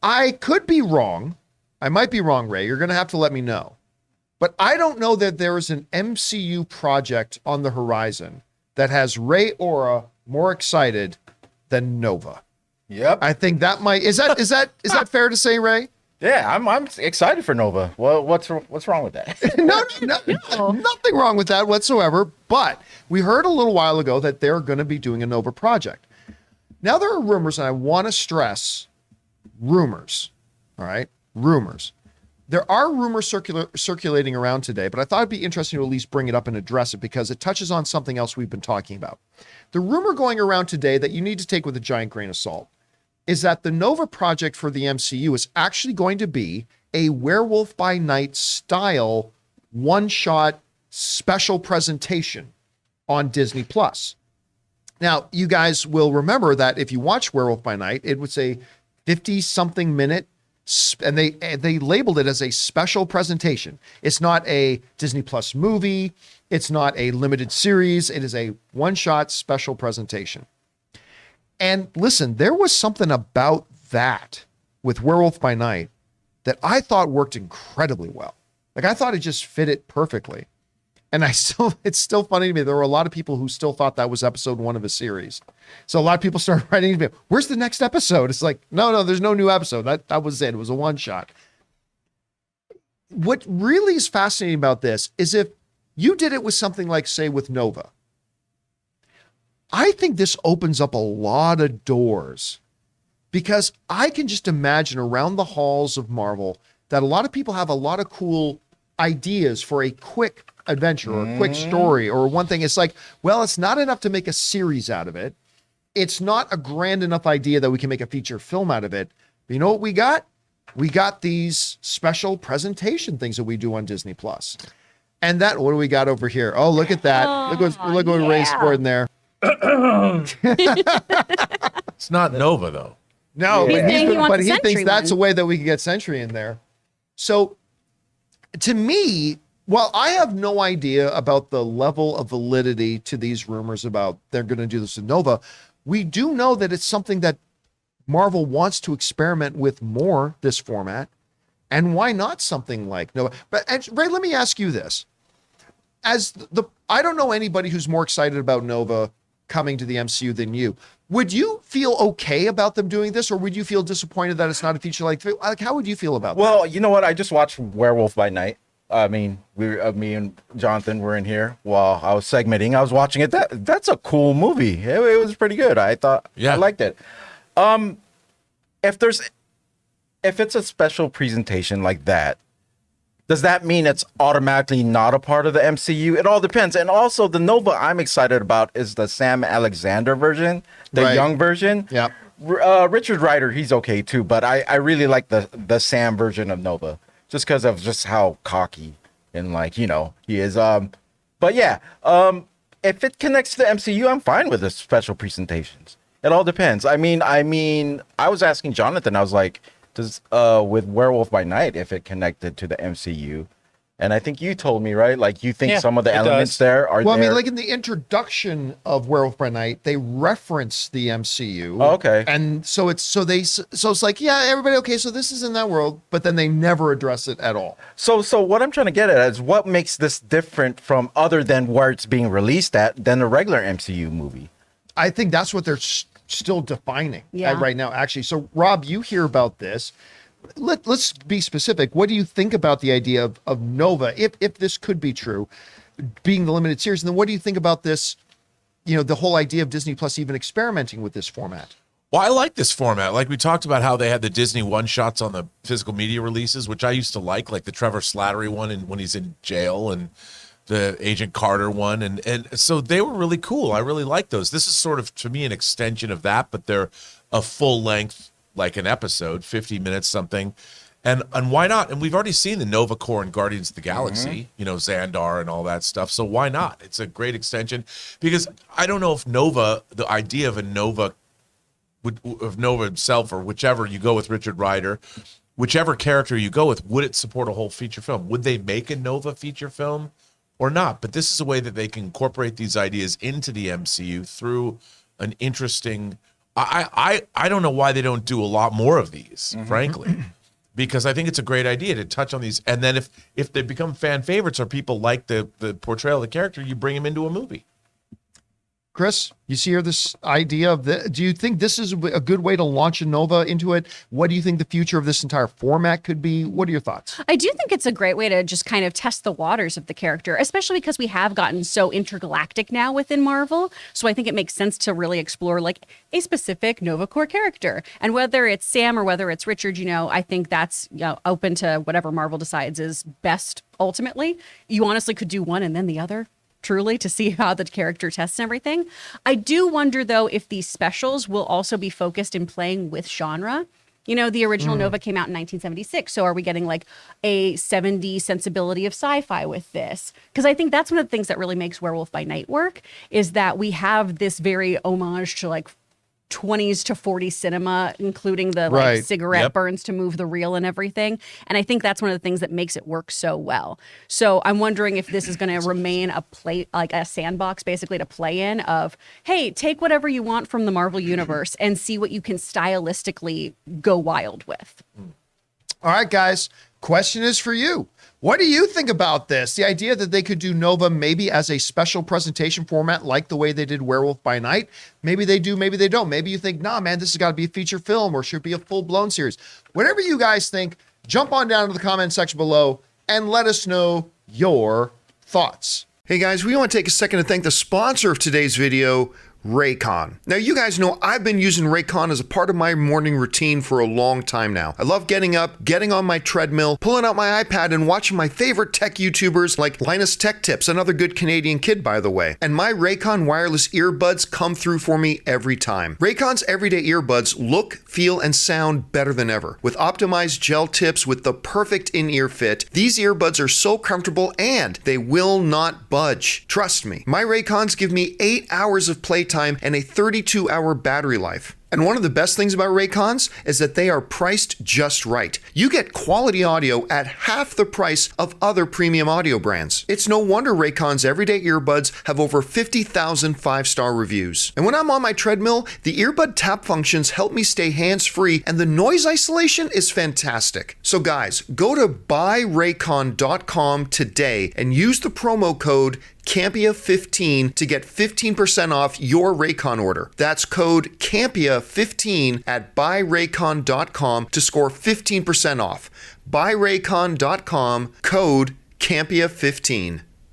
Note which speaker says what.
Speaker 1: I could be wrong. I might be wrong, Ray. You're going to have to let me know. But I don't know that there is an MCU project on the horizon that has Ray Aura more excited than Nova.
Speaker 2: Yep.
Speaker 1: I think that might is that fair to say, Ray?
Speaker 2: Yeah, I'm excited for Nova. Well, what's wrong with that?
Speaker 1: No, nothing wrong with that whatsoever. But we heard a little while ago that they're going to be doing a Nova project. Now there are rumors, and I want to stress rumors. All right, rumors. There are rumors circulating around today, but I thought it'd be interesting to at least bring it up and address it because it touches on something else we've been talking about. The rumor going around today that you need to take with a giant grain of salt is that the Nova project for the MCU is actually going to be a Werewolf by Night style one-shot special presentation on Disney Plus. Now, you guys will remember that if you watch Werewolf by Night, it was a 50-something minute, and they labeled it as a special presentation. It's not a Disney Plus movie. It's not a limited series. It is a one-shot special presentation. And listen, there was something about that with Werewolf by Night that I thought worked incredibly well. Like I thought it just fit it perfectly. And it's still funny to me. There were a lot of people who still thought that was episode 1 of a series. So a lot of people started writing to me, where's the next episode? It's like, no, there's no new episode. That was it. It was a one shot. What really is fascinating about this is if you did it with something like, say, with Nova, I think this opens up a lot of doors because I can just imagine around the halls of Marvel that a lot of people have a lot of cool ideas for a quick adventure or a quick story or one thing. It's like, well, it's not enough to make a series out of it. It's not a grand enough idea that we can make a feature film out of it. But you know what we got? We got these special presentation things that we do on Disney Plus. And that, what do we got over here? Oh, look at that. Look what Ray's sporting there.
Speaker 3: It's not Nova though.
Speaker 1: No,
Speaker 4: Yeah.
Speaker 1: but he thinks that's a way that we can get Sentry in there. So to me, while I have no idea about the level of validity to these rumors about they're going to do this in Nova, we do know that it's something that Marvel wants to experiment with more, this format. And why not something like Nova? But Ray, let me ask you this. I don't know anybody who's more excited about Nova coming to the MCU than you. Would you feel okay about them doing this, or would you feel disappointed that it's not a feature like how would you feel about that?
Speaker 2: Well, you know what? I just watched Werewolf by Night. I mean, me and Jonathan were in here while I was segmenting. I was watching it. That's a cool movie. It was pretty good. I thought I liked it. If it's a special presentation like that, does that mean it's automatically not a part of the MCU? It all depends. And also, the Nova I'm excited about is the Sam Alexander version, the young version.
Speaker 1: Yeah.
Speaker 2: Richard Rider, he's okay too, but I really like the Sam version of Nova just because of just how cocky and he is. But yeah, if it connects to the MCU, I'm fine with the special presentations. It all depends. I mean, I was asking Jonathan, I was like, does with Werewolf by Night, if it connected to the MCU, and I think you told me, right? Like you think some of the elements there are
Speaker 1: well,
Speaker 2: there.
Speaker 1: I mean, like in the introduction of Werewolf by Night, they reference the MCU.
Speaker 2: Oh, okay.
Speaker 1: And so it's like, yeah, everybody, okay, so this is in that world, but then they never address it at all.
Speaker 2: So what I'm trying to get at is what makes this different from other than where it's being released at than a regular MCU movie.
Speaker 1: I think that's what they're still defining right now, actually. So, Rob, you hear about this. Let's be specific. What do you think about the idea of Nova, if this could be true, being the limited series? And then what do you think about this, the whole idea of Disney Plus even experimenting with this format?
Speaker 3: Well, I like this format. Like we talked about how they had the Disney one-shots on the physical media releases, which I used to like the Trevor Slattery one when he's in jail and the Agent Carter one. And so they were really cool. I really like those. This is sort of, to me, an extension of that, but they're a full length, like an episode, 50 minutes something. And why not? And we've already seen the Nova Corps and Guardians of the Galaxy, Xandar and all that stuff. So why not? It's a great extension because I don't know if the idea of a Nova, of Nova himself or whichever you go with Richard Rider, whichever character you go with, would it support a whole feature film? Would they make a Nova feature film or not? But this is a way that they can incorporate these ideas into the MCU through an interesting I don't know why they don't do a lot more of these, frankly, because I think it's a great idea to touch on these. And then if they become fan favorites or people like the portrayal of the character, you bring them into a movie.
Speaker 1: Chris, you see here this idea of do you think this is a good way to launch a Nova into it? What do you think the future of this entire format could be? What are your thoughts?
Speaker 4: I do think it's a great way to just kind of test the waters of the character, especially because we have gotten so intergalactic now within Marvel. So I think it makes sense to really explore like a specific Nova Corps character. And whether it's Sam or whether it's Richard, I think that's open to whatever Marvel decides is best ultimately. You honestly could do one and then the other, truly, to see how the character tests and everything. I do wonder, though, if these specials will also be focused in playing with genre. The original Nova came out in 1976. So are we getting like a 70s sensibility of sci-fi with this? Because I think that's one of the things that really makes Werewolf by Night work, is that we have this very homage to like 20s to 40s cinema, including the like cigarette burns to move the reel and everything. And I think that's one of the things that makes it work so well. So I'm wondering if this is going to remain like a sandbox basically to play in of, hey, take whatever you want from the Marvel universe and see what you can stylistically go wild with.
Speaker 1: All right, guys, question is for you. What do you think about this? The idea that they could do Nova maybe as a special presentation format like the way they did Werewolf by Night. Maybe they do, maybe they don't. Maybe you think, nah, man, this has got to be a feature film or should be a full-blown series. Whatever you guys think, jump on down to the comment section below and let us know your thoughts. Hey guys, we want to take a second to thank the sponsor of today's video, Raycon. Now, you guys know I've been using Raycon as a part of my morning routine for a long time now. I love getting up, getting on my treadmill, pulling out my iPad and watching my favorite tech YouTubers like Linus Tech Tips, another good Canadian kid, by the way. And my Raycon wireless earbuds come through for me every time. Raycon's everyday earbuds look, feel, and sound better than ever. With optimized gel tips with the perfect in-ear fit, these earbuds are so comfortable and they will not budge. Trust me. My Raycons give me 8 hours of playtime and a 32-hour battery life. And one of the best things about Raycons is that they are priced just right. You get quality audio at half the price of other premium audio brands. It's no wonder Raycon's everyday earbuds have over 50,000 five-star reviews. And when I'm on my treadmill, the earbud tap functions help me stay hands-free and the noise isolation is fantastic. So guys, go to buyraycon.com today and use the promo code Campea15 to get 15% off your Raycon order. That's code Campea15 at buyraycon.com to score 15% off. Buyraycon.com, code Campea15.